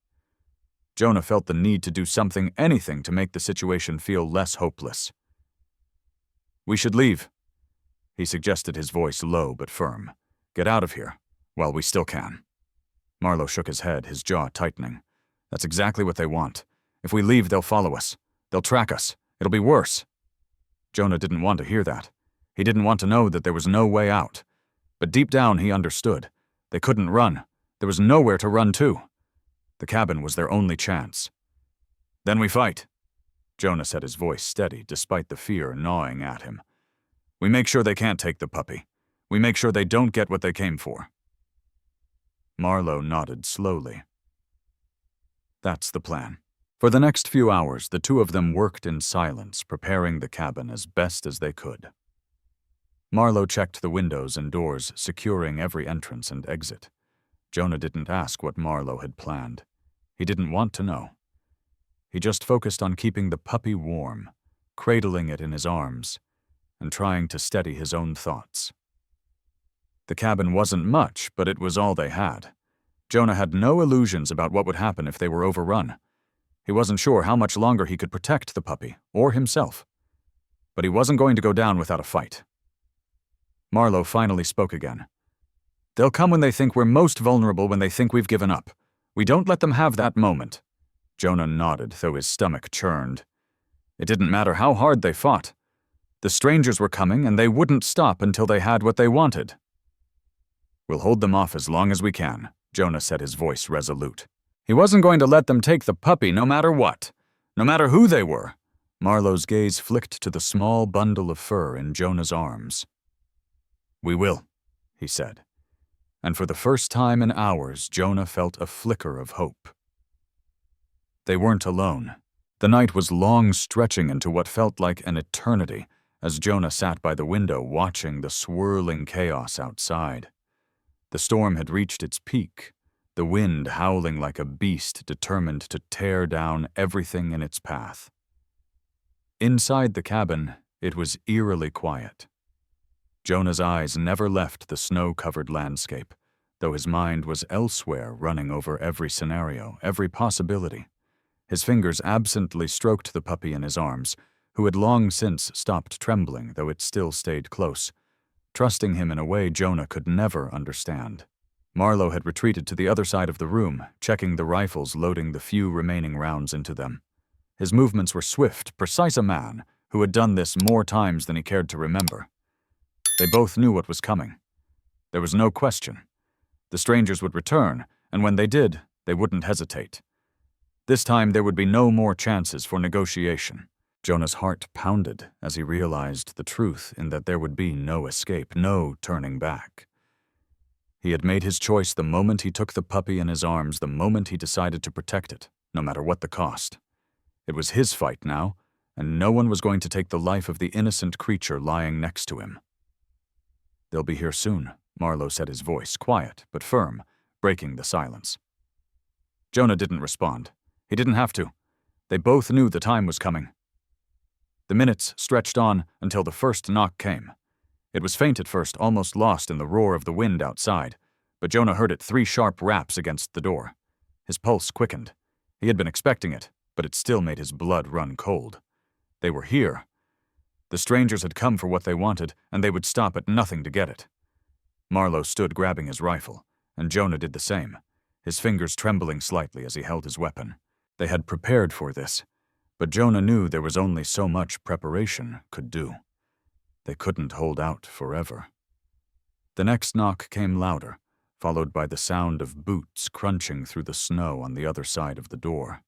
Jonah felt the need to do something, anything, to make the situation feel less hopeless. "We should leave," he suggested, his voice low but firm. "Get out of here, while we still can." Marlowe shook his head, his jaw tightening. "That's exactly what they want. If we leave, they'll follow us. They'll track us. It'll be worse." Jonah didn't want to hear that. He didn't want to know that there was no way out. But deep down he understood. They couldn't run. There was nowhere to run to. The cabin was their only chance. "Then we fight," Jonah said, his voice steady despite the fear gnawing at him. "We make sure they can't take the puppy. We make sure they don't get what they came for." Marlowe nodded slowly. "That's the plan." For the next few hours, the two of them worked in silence, preparing the cabin as best as they could. Marlowe checked the windows and doors, securing every entrance and exit. Jonah didn't ask what Marlowe had planned. He didn't want to know. He just focused on keeping the puppy warm, cradling it in his arms, and trying to steady his own thoughts. The cabin wasn't much, but it was all they had. Jonah had no illusions about what would happen if they were overrun. He wasn't sure how much longer he could protect the puppy, or himself. But he wasn't going to go down without a fight. Marlowe finally spoke again. "They'll come when they think we're most vulnerable, when they think we've given up. We don't let them have that moment." Jonah nodded, though his stomach churned. It didn't matter how hard they fought. The strangers were coming, and they wouldn't stop until they had what they wanted. "We'll hold them off as long as we can," Jonah said, his voice resolute. He wasn't going to let them take the puppy no matter what, no matter who they were. Marlowe's gaze flicked to the small bundle of fur in Jonah's arms. "We will," he said. And for the first time in hours, Jonah felt a flicker of hope. They weren't alone. The night was long, stretching into what felt like an eternity, as Jonah sat by the window watching the swirling chaos outside. The storm had reached its peak, the wind howling like a beast determined to tear down everything in its path. Inside the cabin, it was eerily quiet. Jonah's eyes never left the snow-covered landscape, though his mind was elsewhere, running over every scenario, every possibility. His fingers absently stroked the puppy in his arms, who had long since stopped trembling, though it still stayed close, trusting him in a way Jonah could never understand. Marlowe had retreated to the other side of the room, checking the rifles, loading the few remaining rounds into them. His movements were swift, precise, a man who had done this more times than he cared to remember. They both knew what was coming. There was no question. The strangers would return, and when they did, they wouldn't hesitate. This time there would be no more chances for negotiation. Jonah's heart pounded as he realized the truth in that there would be no escape, no turning back. He had made his choice the moment he took the puppy in his arms, the moment he decided to protect it, no matter what the cost. It was his fight now, and no one was going to take the life of the innocent creature lying next to him. "They'll be here soon," Marlowe said, his voice quiet but firm, breaking the silence. Jonah didn't respond. He didn't have to. They both knew the time was coming. The minutes stretched on until the first knock came. It was faint at first, almost lost in the roar of the wind outside, but Jonah heard it 3 sharp raps against the door. His pulse quickened. He had been expecting it, but it still made his blood run cold. They were here. The strangers had come for what they wanted, and they would stop at nothing to get it. Marlowe stood grabbing his rifle, and Jonah did the same, his fingers trembling slightly as he held his weapon. They had prepared for this, but Jonah knew there was only so much preparation could do. They couldn't hold out forever. The next knock came louder, followed by the sound of boots crunching through the snow on the other side of the door.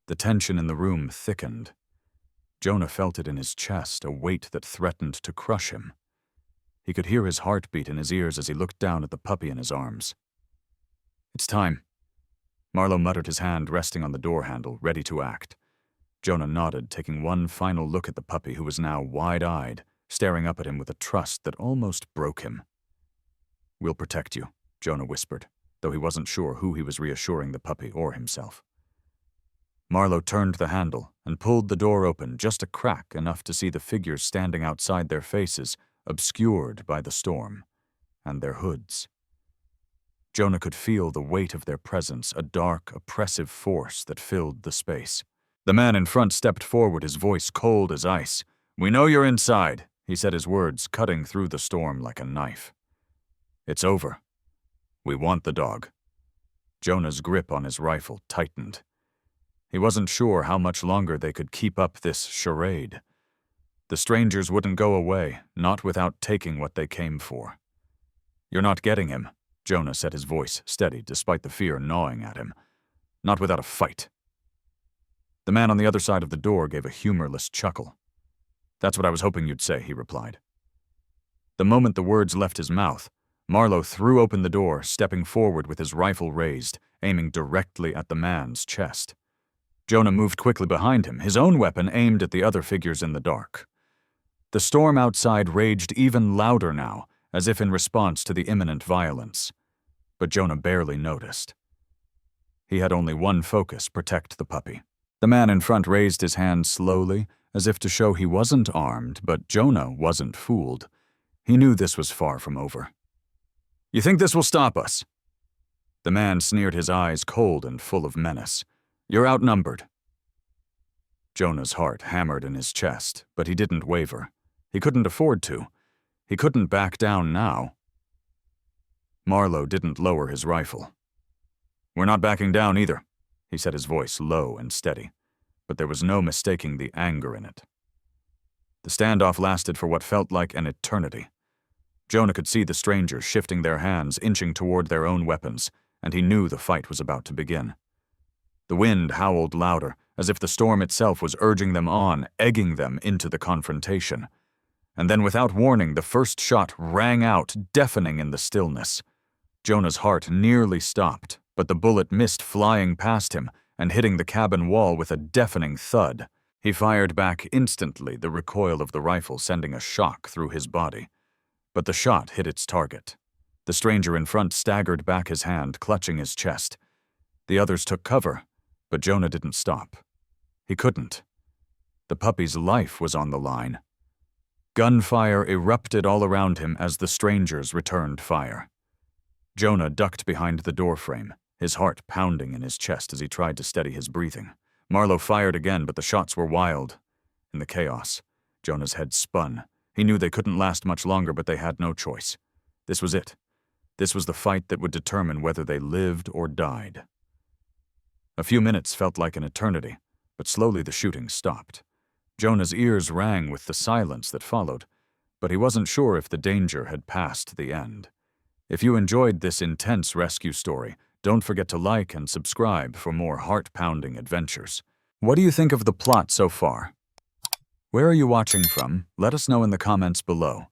The tension in the room thickened. Jonah felt it in his chest, a weight that threatened to crush him. He could hear his heartbeat in his ears as he looked down at the puppy in his arms. "It's time." Marlowe muttered, his hand resting on the door handle, ready to act. Jonah nodded, taking one final look at the puppy, who was now wide-eyed, staring up at him with a trust that almost broke him. "We'll protect you," Jonah whispered, though he wasn't sure who he was reassuring, the puppy or himself. Marlowe turned the handle and pulled the door open, just a crack enough to see the figures standing outside, their faces obscured by the storm, and their hoods. Jonah could feel the weight of their presence, a dark, oppressive force that filled the space. The man in front stepped forward, his voice cold as ice. "We know you're inside," he said, his words cutting through the storm like a knife. "It's over. We want the dog." Jonah's grip on his rifle tightened. He wasn't sure how much longer they could keep up this charade. The strangers wouldn't go away, not without taking what they came for. "You're not getting him," Jonah said, his voice steady despite the fear gnawing at him. "Not without a fight." The man on the other side of the door gave a humorless chuckle. "That's what I was hoping you'd say," he replied. The moment the words left his mouth, Marlowe threw open the door, stepping forward with his rifle raised, aiming directly at the man's chest. Jonah moved quickly behind him, his own weapon aimed at the other figures in the dark. The storm outside raged even louder now, as if in response to the imminent violence. But Jonah barely noticed. He had only one focus: protect the puppy. The man in front raised his hand slowly, as if to show he wasn't armed, but Jonah wasn't fooled. He knew this was far from over. "You think this will stop us?" The man sneered, his eyes cold and full of menace. "You're outnumbered." Jonah's heart hammered in his chest, but he didn't waver. He couldn't afford to. He couldn't back down now. Marlowe didn't lower his rifle. "We're not backing down either," he said, his voice low and steady, but there was no mistaking the anger in it. The standoff lasted for what felt like an eternity. Jonah could see the strangers shifting their hands, inching toward their own weapons, and he knew the fight was about to begin. The wind howled louder, as if the storm itself was urging them on, egging them into the confrontation. And then, without warning, the first shot rang out, deafening in the stillness. Jonah's heart nearly stopped, but the bullet missed, flying past him and hitting the cabin wall with a deafening thud. He fired back instantly, the recoil of the rifle sending a shock through his body. But the shot hit its target. The stranger in front staggered back, his hand clutching his chest. The others took cover, but Jonah didn't stop. He couldn't. The puppy's life was on the line. Gunfire erupted all around him as the strangers returned fire. Jonah ducked behind the doorframe, his heart pounding in his chest as he tried to steady his breathing. Marlowe fired again, but the shots were wild. In the chaos, Jonah's head spun. He knew they couldn't last much longer, but they had no choice. This was it. This was the fight that would determine whether they lived or died. A few minutes felt like an eternity, but slowly the shooting stopped. Jonah's ears rang with the silence that followed, but he wasn't sure if the danger had passed the end. If you enjoyed this intense rescue story, don't forget to like and subscribe for more heart-pounding adventures. What do you think of the plot so far? Where are you watching from? Let us know in the comments below.